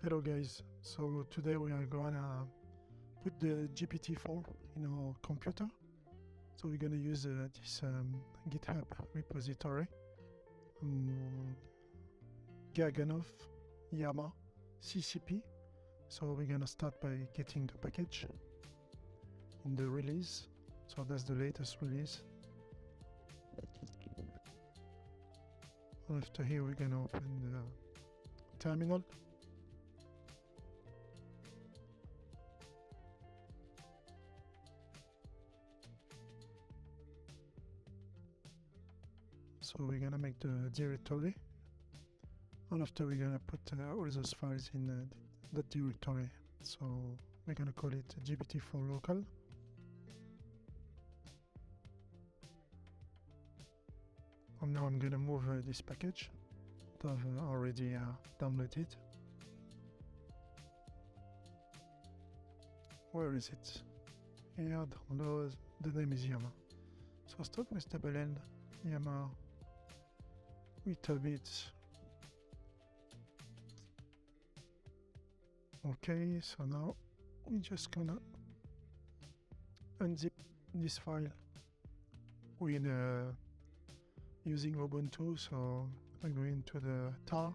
Hello guys, so today we are gonna put the GPT-4 in our computer. So we're gonna use this GitHub repository, Gaganov Yama CCP. So we're gonna start by getting the package in the release. So that's the latest release. After here we're gonna open the terminal. So we're gonna make the directory, and after we're gonna put all those files in that directory. So we're gonna call it GPT-4 local. And now I'm gonna move this package that I've already downloaded. Where is it? Here, download. The name is Yama. So start with double L, Yama. With a bit. Okay, so now we're just gonna unzip this file with using Ubuntu. So I'm going to the tar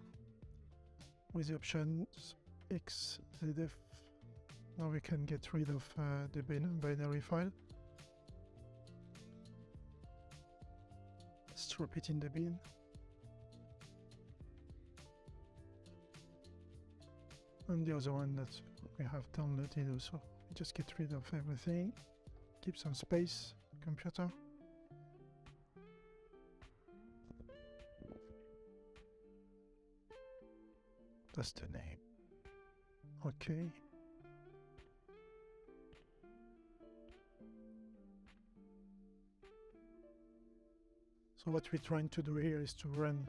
with the options XZF. Now we can get rid of the binary file. Let's drop it in the bin. And the other one that we have downloaded also. Just get rid of everything. Keep some space, computer. That's the name. Okay. So what we're trying to do here is to run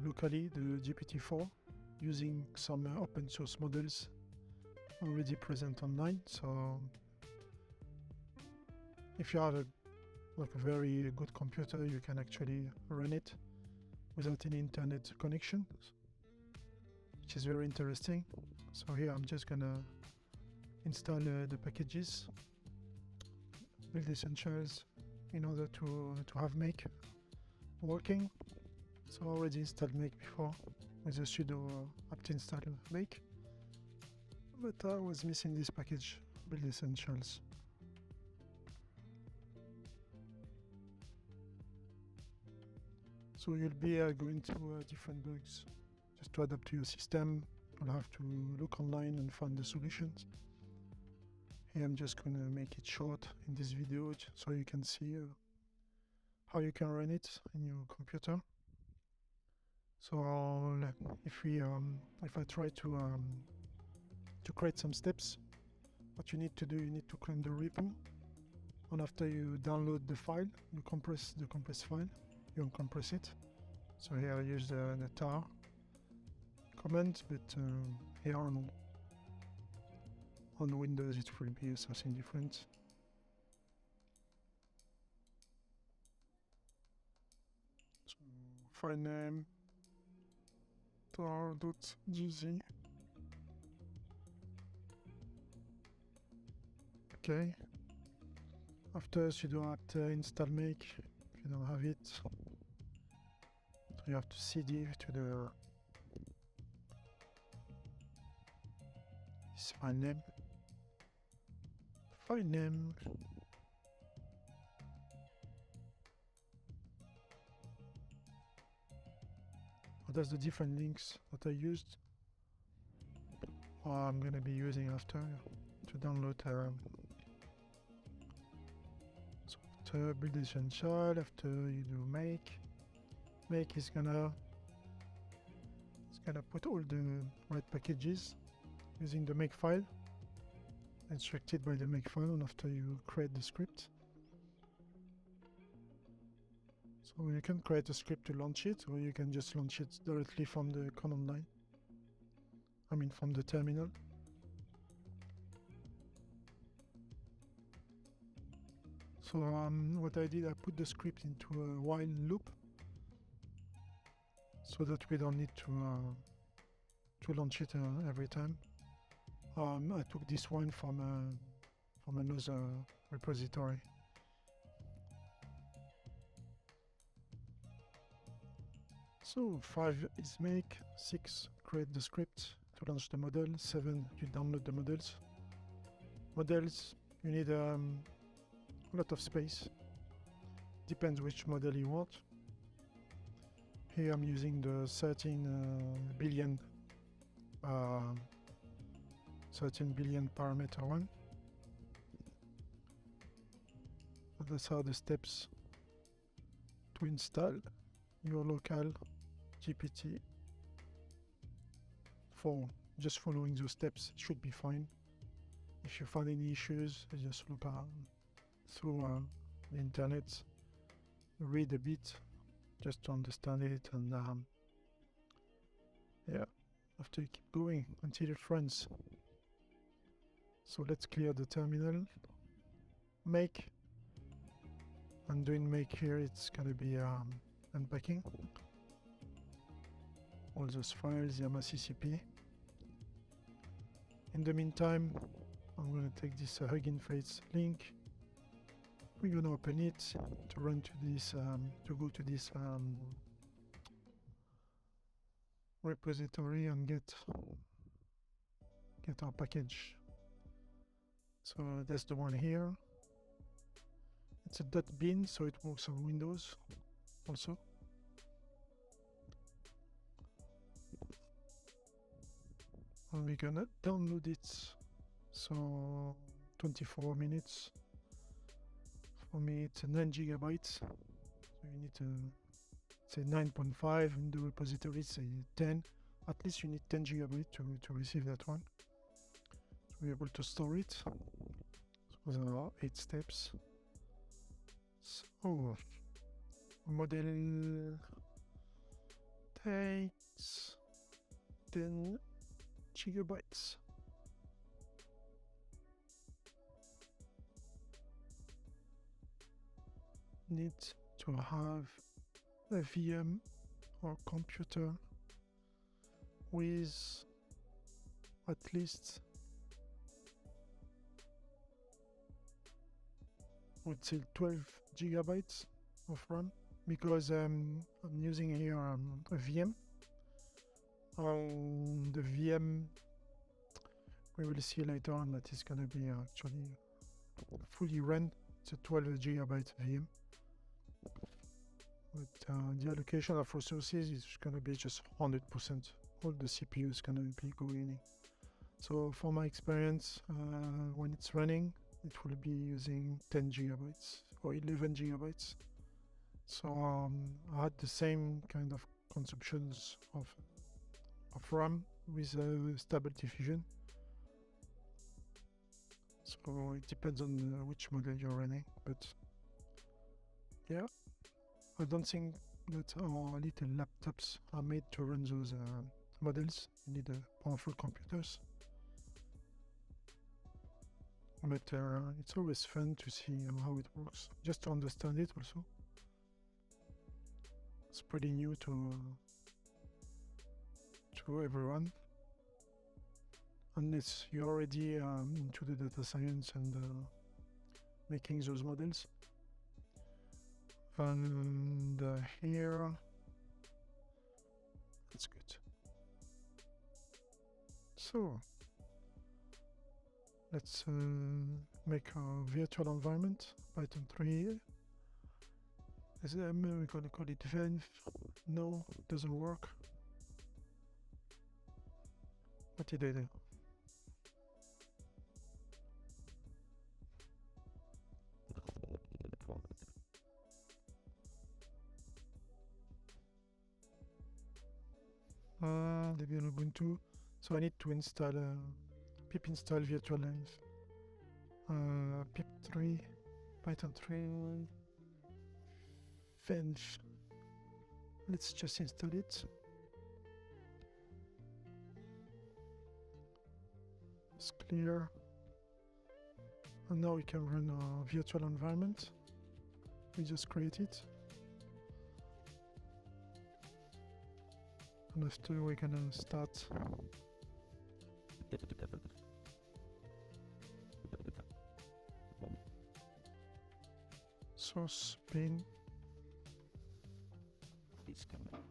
locally the GPT-4 using some open source models already present online. So if you have a very good computer, you can actually run it without any internet connection, which is very interesting. So here I'm just gonna install the packages, build essentials in order to have make working. So I already installed make before with the sudo apt install make, but I was missing this package, build essentials. So you'll be going through different bugs just to adapt to your system. You'll have to look online and find the solutions. Here I'm just going to make it short in this video so you can see how you can run it in your computer. So if I try to create some steps, what you need to do, you need to clone the repo, and after you download the file, you compress the compressed file, you uncompress it. So here I use the tar command, but here on Windows it will be something different. So file name tar.gz. Okay. After sudo apt install make, if you don't have it, so you have to cd to the this file name. That's the different links that I used, or I'm gonna be using after to download. So after build essential, after you do make is gonna put all the right packages using the make file, instructed by the make file, and after you create the script. So you can create a script to launch it, or you can just launch it directly from the command line. I mean from the terminal. So what I did, I put the script into a while loop so that we don't need to to launch it every time. I took this one from another repository. So 5 is make, 6 create the script to launch the model, 7 you download the models. Models, you need a lot of space. Depends which model you want. Here I'm using the 13 billion parameter one. So those are the steps to install your local GPT. For just following those steps should be fine. If you find any issues, just look through the internet, read a bit just to understand it, and yeah, after you keep going until it runs. So let's clear the terminal. Make. I'm doing make here, it's gonna be unpacking all those files, Yammer CCP. In the meantime, I'm gonna take this Hugging Face link. We're gonna open it to run to this, to go to this repository and get our package. So that's the one here. It's a .bin, so it works on Windows also. And we're gonna download it. So 24 minutes. For me, it's 9 gigabytes. So you need to say 9.5 in the repository, say 10. At least you need 10 gigabytes to receive that one. So we're able to store it. So there are 8 steps. So model takes 10 gigabytes. Need to have a VM or computer with at least, I would say 12 gigabytes of RAM, because I'm using here a VM. The VM, we will see later on that is going to be actually fully run. It's a 12 gigabyte VM. But the allocation of resources is going to be just 100%. All the CPU is going to be going in. So for my experience, when it's running, it will be using 10 gigabytes or 11 gigabytes. So I had the same kind of consumptions of RAM with Stable Diffusion. So it depends on which model you're running, but yeah, I don't think that our little laptops are made to run those models. You need powerful computers. But it's always fun to see how it works, just to understand it also. It's pretty new to everyone, unless you're already into the data science and making those models. And here, that's good. So let's make a virtual environment, Python 3. We're going to call it Venv. No, it doesn't work. What did I do? Debian Ubuntu. So I need to install pip install virtualenv. Pip 3, Python 3, Venv. Let's just install it. It's clear. And now we can run a virtual environment. We just create it. And after we're gonna start source bin. Please come out.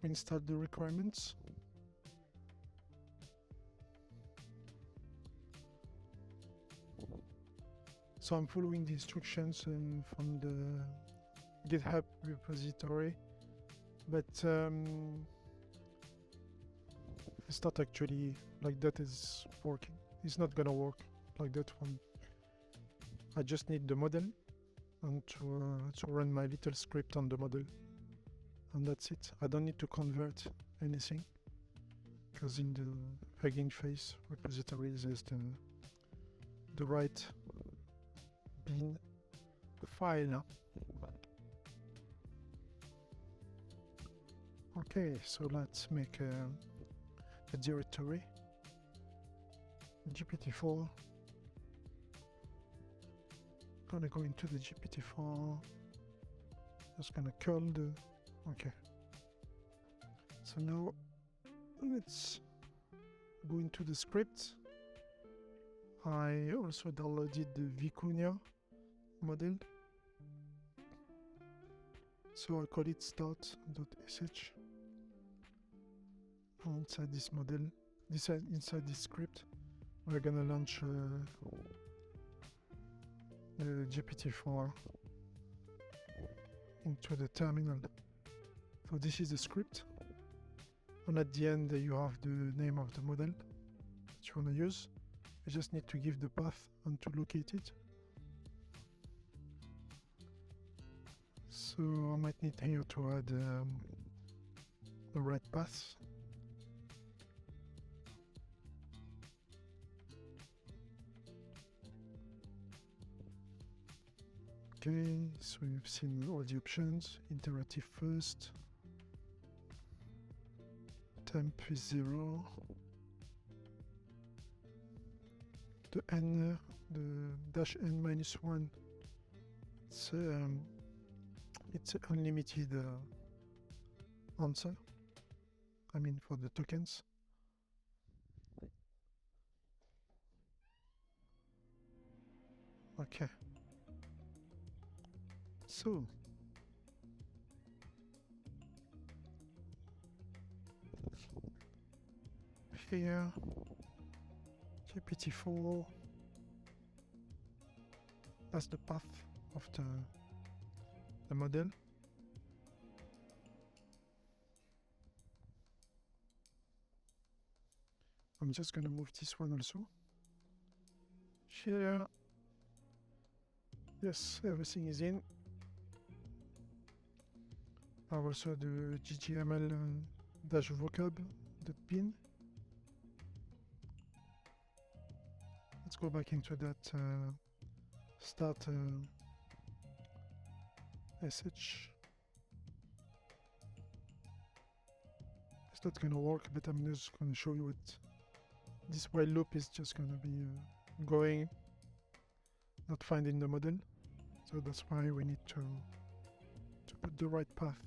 Install the requirements. So I'm following the instructions from the GitHub repository, but it's not actually like that is working. It's not gonna work like that one. I just need the model and to run my little script on the model, and that's it. I don't need to convert anything, because in the Hugging Face repository there's the right bin file. Okay, so let's make a directory, GPT-4. Gonna go into the GPT-4, just gonna curl the, okay. So now let's go into the script. I also downloaded the Vicuña model, so I call it start.sh. Inside this model, inside this script, we're gonna launch the GPT-4 into the terminal. So this is the script, and at the end you have the name of the model that you want to use. You just need to give the path and to locate it. So I might need here to add the right path. Okay, so you've seen all the options. Iterative first. Temp is 0. The n, the dash n minus 1. It's unlimited answer. I mean for the tokens. Okay. So here GPT-4, that's the path of the model. I'm just gonna move this one also. Here, yes, everything is in. I also the ggml dash vocab.bin. Let's go back into that start sh. It's not gonna work, but I'm just gonna show you it. This while loop is just gonna be going, not finding the model. So that's why we need to put the right path.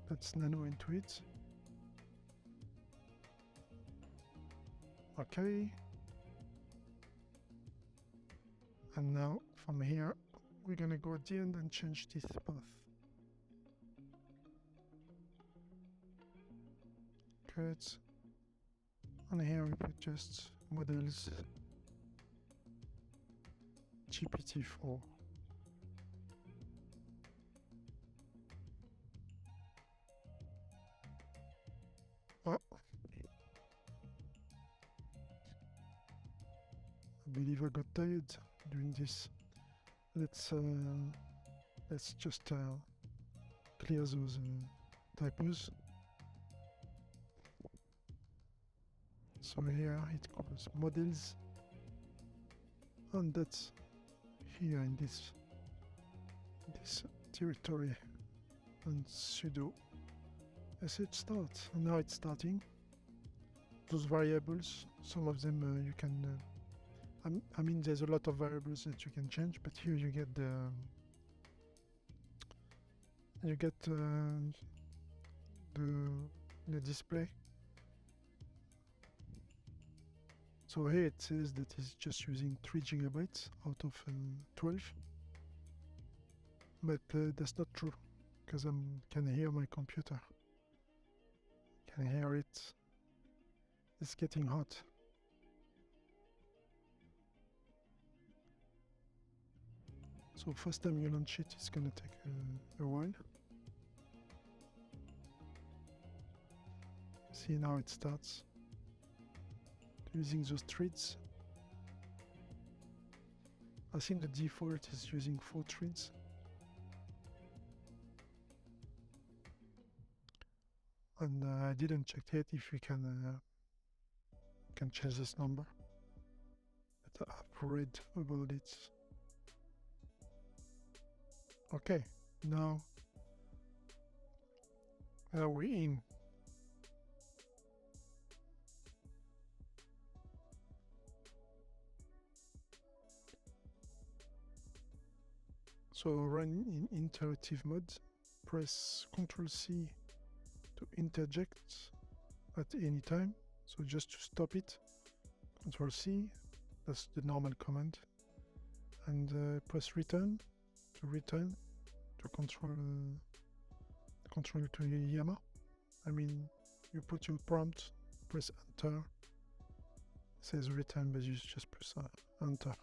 Let's nano into it. Okay. And now from here, we're gonna go at the end and change this path. Good. And here we put just models GPT-4. Oh. I believe I got tired doing this. Let's just clear those typos. So here it goes models, and that's here in this directory, and sudo sh start. And now it's starting. Those variables, some of them you can I mean, there's a lot of variables that you can change, but here you get the display. So here it says that it's just using 3 gigabytes out of 12, but that's not true, because I can hear my computer. Can hear it. It's getting hot. So first time you launch it, it's gonna take a while. See, now it starts using those threads. I think the default is using 4 threads. And I didn't check yet if we can change this number, but I've read about it. Okay, now we're in. So run in interactive mode, press Ctrl+C to interject at any time. So just to stop it, Ctrl+C, that's the normal command, and press return to return to control to Yama. I mean, you put your prompt, press enter, it says return, but you just press enter.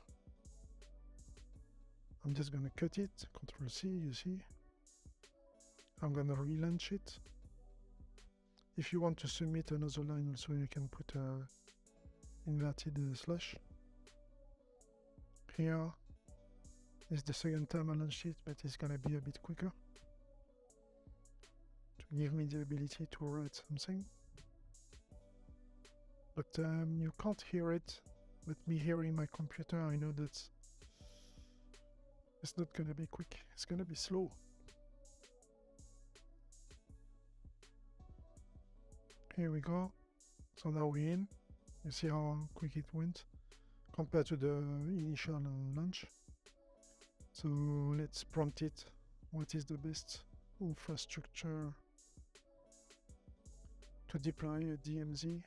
I'm just gonna cut it, Ctrl+C, you see. I'm gonna relaunch it. If you want to submit another line also, you can put a inverted slash. Here is the second time I launched it, but it's gonna be a bit quicker to give me the ability to write something. But you can't hear it. With me hearing my computer, I know that it's not gonna be quick, it's gonna be slow. Here we go. So now we're in. You see how quick it went compared to the initial launch. So let's prompt it. What is the best infrastructure to deploy a DMZ?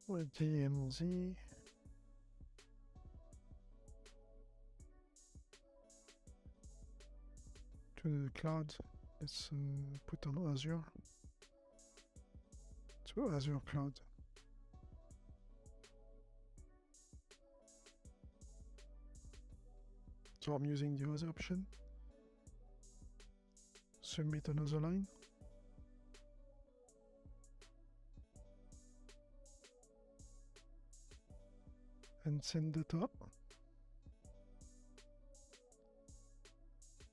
Well, DMZ. To the cloud, let's put on Azure. To Azure Cloud. So I'm using the other option. Submit another line. And send data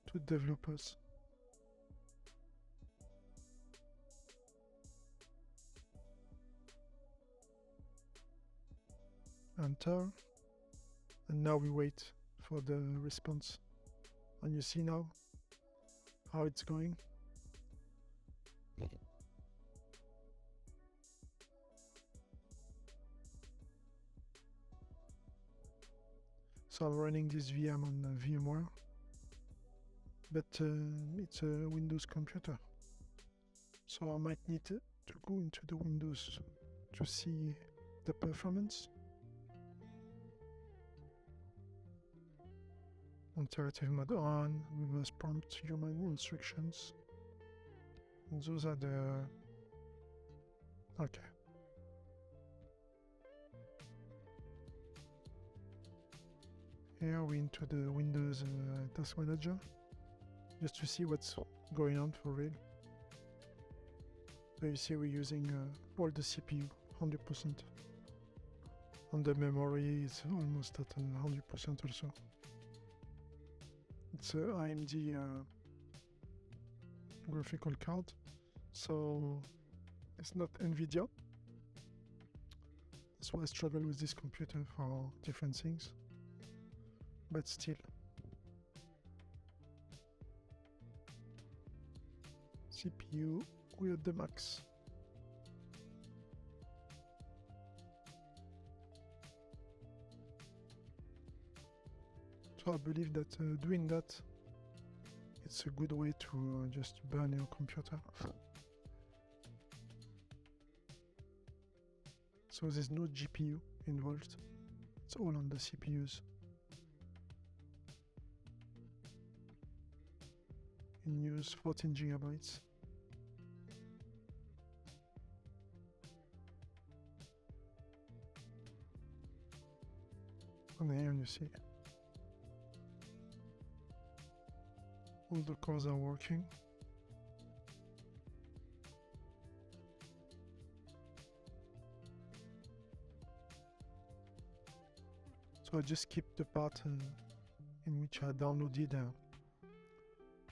to developers. Enter. And now we wait for the response. And you see now how it's going. So I'm running this VM on VMware, but it's a Windows computer. So I might need to go into the Windows to see the performance. Interactive mode on, reverse prompt, human instructions. And those are the... Okay. Here we're into the Windows Task Manager, just to see what's going on for real. So you see we're using all the CPU, 100%. And the memory is almost at 100% also. It's a AMD graphical card, so it's not NVIDIA. That's why I struggle with this computer for different things. But still, CPU, we're at the max. So I believe that doing that, it's a good way to just burn your computer. So there's no GPU involved. It's all on the CPUs. In use 14 gigabytes. And here you see all the cores are working. So I just keep the part in which I downloaded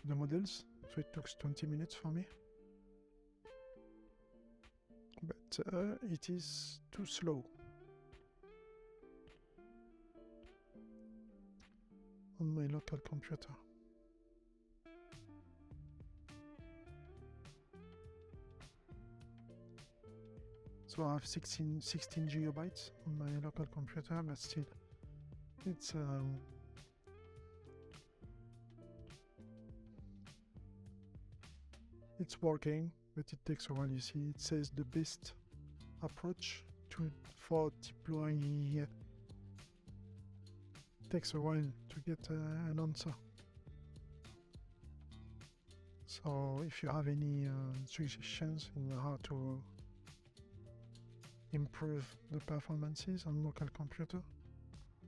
the models. So it took 20 minutes for me. But it is too slow on my local computer. So I have 16 gigabytes on my local computer, but still it's working, but it takes a while. You see, it says the best approach for deploying. It takes a while to get an answer. So if you have any suggestions on how to improve the performances on local computer,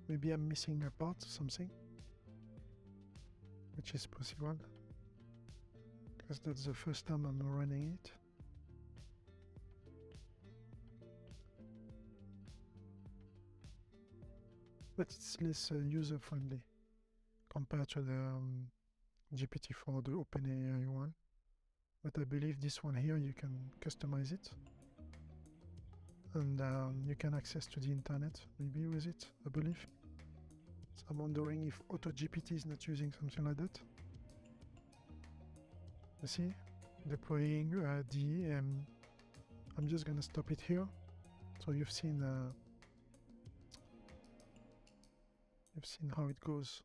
maybe I'm missing a part, something, which is possible, because that's the first time I'm running it. But it's less user-friendly compared to the GPT-4, the OpenAI one. But I believe this one here, you can customize it. And you can access to the internet maybe with it, I believe. So I'm wondering if AutoGPT is not using something like that. You see, deploying I'm just gonna stop it here. So you've seen how it goes.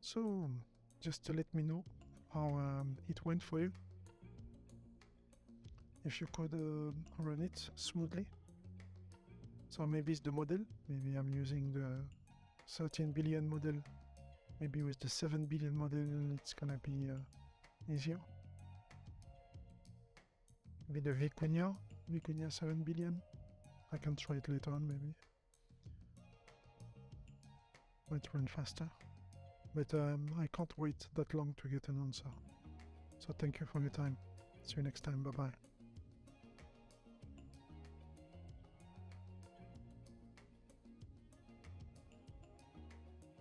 So just to let me know how it went for you. If you could run it smoothly. So maybe it's the model. Maybe I'm using the 13 billion model. Maybe with the 7 billion model, it's gonna be easier. Maybe the Vicuña 7 billion. I can try it later on, maybe. Might run faster. But I can't wait that long to get an answer. So thank you for your time. See you next time. Bye-bye.